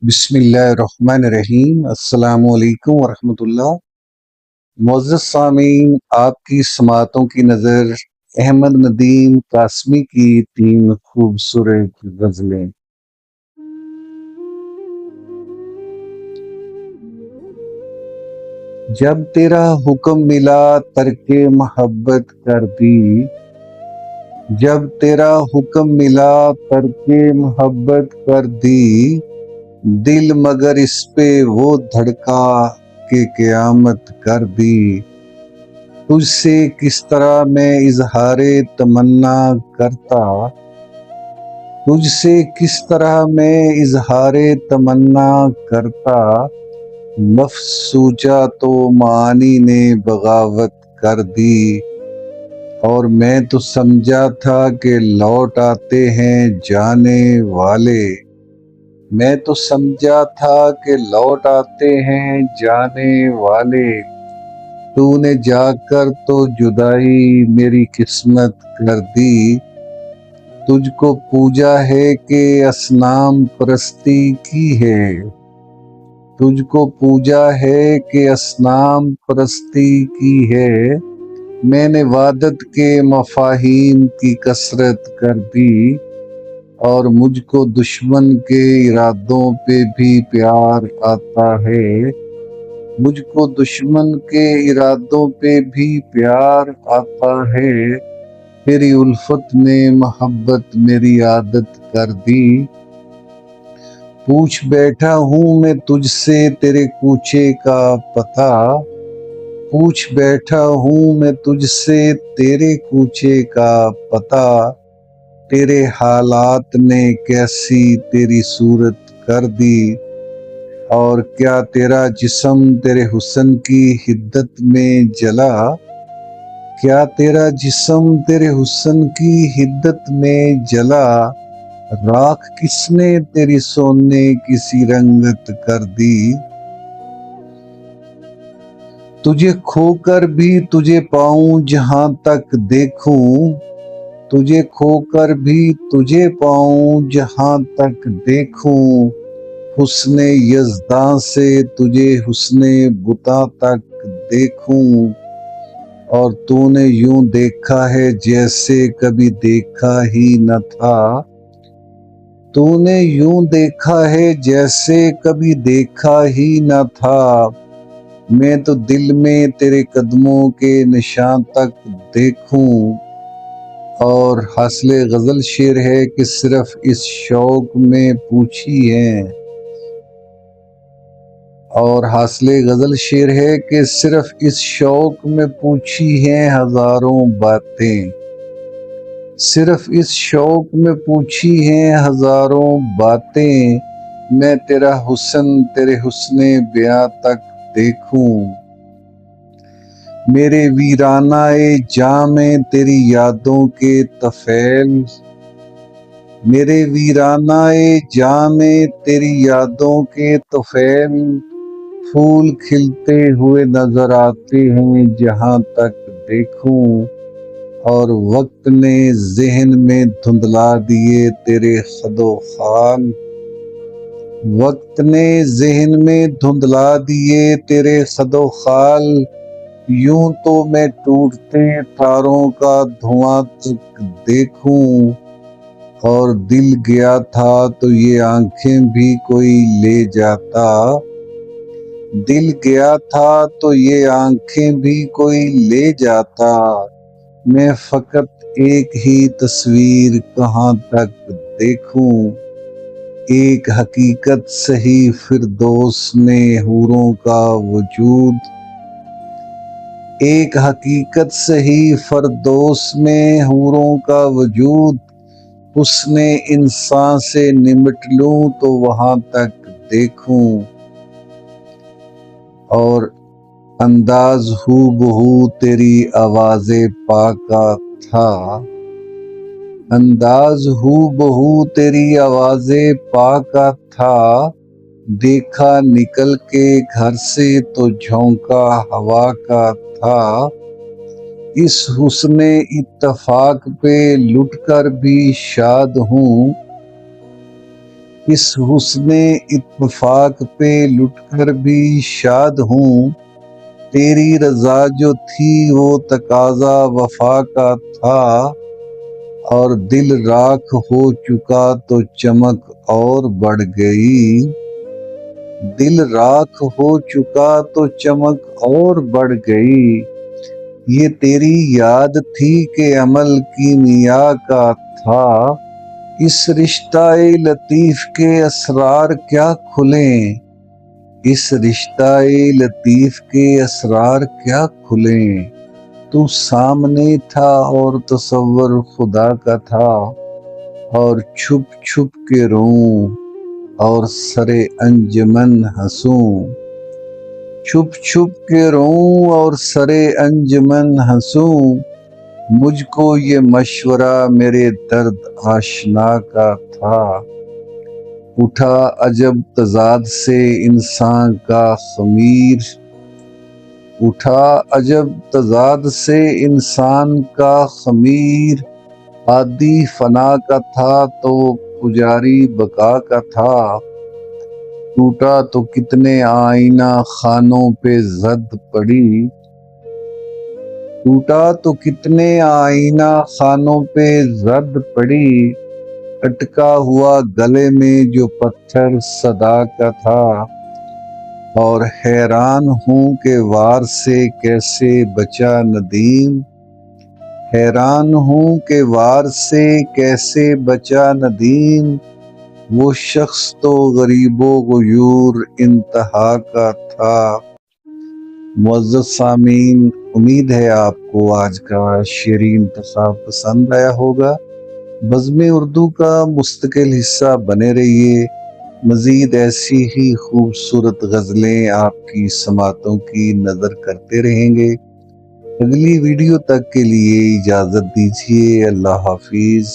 بسم اللہ الرحمن الرحیم۔ السلام علیکم ورحمۃ اللہ۔ معزز سامعین، آپ کی سماعتوں کی نظر احمد ندیم قاسمی کی 3 خوبصورت غزلیں۔ جب تیرا حکم ملا ترک محبت کر دی، جب تیرا حکم ملا ترک محبت کر دی، دل مگر اس پہ وہ دھڑکا کہ قیامت کر دی۔ تجھ سے کس طرح میں اظہار تمنا کرتا، تجھ سے کس طرح میں اظہار تمنا کرتا، لفظ سوچا تو معانی نے بغاوت کر دی۔ اور میں تو سمجھا تھا کہ لوٹ آتے ہیں جانے والے، میں تو سمجھا تھا کہ لوٹ آتے ہیں جانے والے، تو نے جا کر تو جدائی میری قسمت کر دی۔ تجھ کو پوجا ہے کہ اصنام پرستی کی ہے، تجھ کو پوجا ہے کہ اصنام پرستی کی ہے، میں نے وحدت کے مفاہیم کی کثرت کر دی۔ اور مجھ کو دشمن کے ارادوں پہ بھی پیار آتا ہے، مجھ کو دشمن کے ارادوں پہ بھی پیار آتا ہے، تیری الفت نے محبت میری عادت کر دی۔ پوچھ بیٹھا ہوں میں تجھ سے تیرے کوچے کا پتہ، پوچھ بیٹھا ہوں میں تجھ سے تیرے کوچے کا پتہ، تیرے حالات نے کیسی تیری صورت کر دی۔ اور کیا تیرا جسم تیرے حسن کی حدت میں جلا، کیا تیرا جسم تیرے حسن کی حدت میں جلا، راکھ کس نے تیری سونے کی سی رنگت کر دی۔ تجھے کھو کر بھی تجھے پاؤں جہاں تک دیکھوں، تجھے کھو کر بھی تجھے پاؤں جہاں تک دیکھوں، حسن یزداں سے تجھے حسن بتا تک دیکھوں۔ اور تو نے یوں دیکھا ہے جیسے کبھی دیکھا ہی نہ تھا، تو نے یوں دیکھا ہے جیسے کبھی دیکھا ہی نہ تھا، میں تو دل میں تیرے قدموں کے نشان تک دیکھوں۔ اور حاصل غزل شعر ہے کہ صرف اس شوق میں پوچھی ہے، اور حاصل غزل شعر ہے کہ صرف اس شوق میں پوچھی ہیں ہزاروں باتیں، صرف اس شوق میں پوچھی ہیں ہزاروں باتیں، میں تیرا حسن تیرے حسن بیاں تک دیکھوں۔ میرے ویرانہ جاں میں تیری یادوں کے طفیل، میرے ویرانہ جاں میں تیری یادوں کے طفیل، پھول کھلتے ہوئے نظر آتے ہیں جہاں تک دیکھوں۔ اور وقت نے ذہن میں دھندلا دیے تیرے خد و خال، وقت نے ذہن میں دھندلا دیے تیرے خد و خال، یوں تو میں ٹوٹتے تاروں کا دھواں تک دیکھوں۔ اور دل گیا تھا تو یہ آنکھیں بھی کوئی لے جاتا، دل گیا تھا تو یہ آنکھیں بھی کوئی لے جاتا، میں فقط ایک ہی تصویر کہاں تک دیکھوں۔ ایک حقیقت سہی فردوس میں حوروں کا وجود، ایک حقیقت سہی فردوس میں حوروں کا وجود، حسن انسان سے نمٹ لوں تو وہاں تک دیکھوں۔ اور انداز ہو بہو تیری آواز پاکا تھا، انداز ہو بہو تیری آواز پاکا تھا، دیکھا نکل کے گھر سے تو جھونکا ہوا کا تھا، اس حسن اتفاق پہ لٹ کر بھی شاد ہوں، اس حسن اتفاق پہ لٹ کر بھی شاد ہوں، تیری رضا جو تھی وہ تقاضا وفا کا تھا، اور دل راکھ ہو چکا تو چمک اور بڑھ گئی، دل راکھ ہو چکا تو چمک اور بڑھ گئی، یہ تیری یاد تھی کہ عمل کیمیا کا تھا، اس رشتہ لطیف کے اسرار کیا کھلیں، اس رشتہ لطیف کے اسرار کیا کھلیں، تو سامنے تھا اور تصور خدا کا تھا، اور چھپ چھپ کے روں اور سرے انجمن ہنسوں، چھپ چھپ کے روں اور سرے انجمن ہنسوں، مجھ کو یہ مشورہ میرے درد آشنا کا تھا، اٹھا عجب تضاد سے انسان کا خمیر، اٹھا عجب تضاد سے انسان کا خمیر، عادی فنا کا تھا تو پجاری بقا کا تھا، ٹوٹا تو کتنے آئینہ خانوں پہ زد پڑی، ٹوٹا تو کتنے آئینہ خانوں پہ زد پڑی، اٹکا ہوا گلے میں جو پتھر صدا کا تھا، اور حیران ہوں کہ وار سے کیسے بچا ندیم، حیران ہوں کہ وار سے کیسے بچا ندیم، وہ شخص تو غریب و غیور انتہا کا تھا۔ معزز سامعین، امید ہے آپ کو آج کا شعری انتخاب پسند آیا ہوگا۔ بزم اردو کا مستقل حصہ بنے رہیے، مزید ایسی ہی خوبصورت غزلیں آپ کی سماعتوں کی نظر کرتے رہیں گے۔ اگلی ویڈیو تک کے لیے اجازت دیجیے، اللہ حافظ۔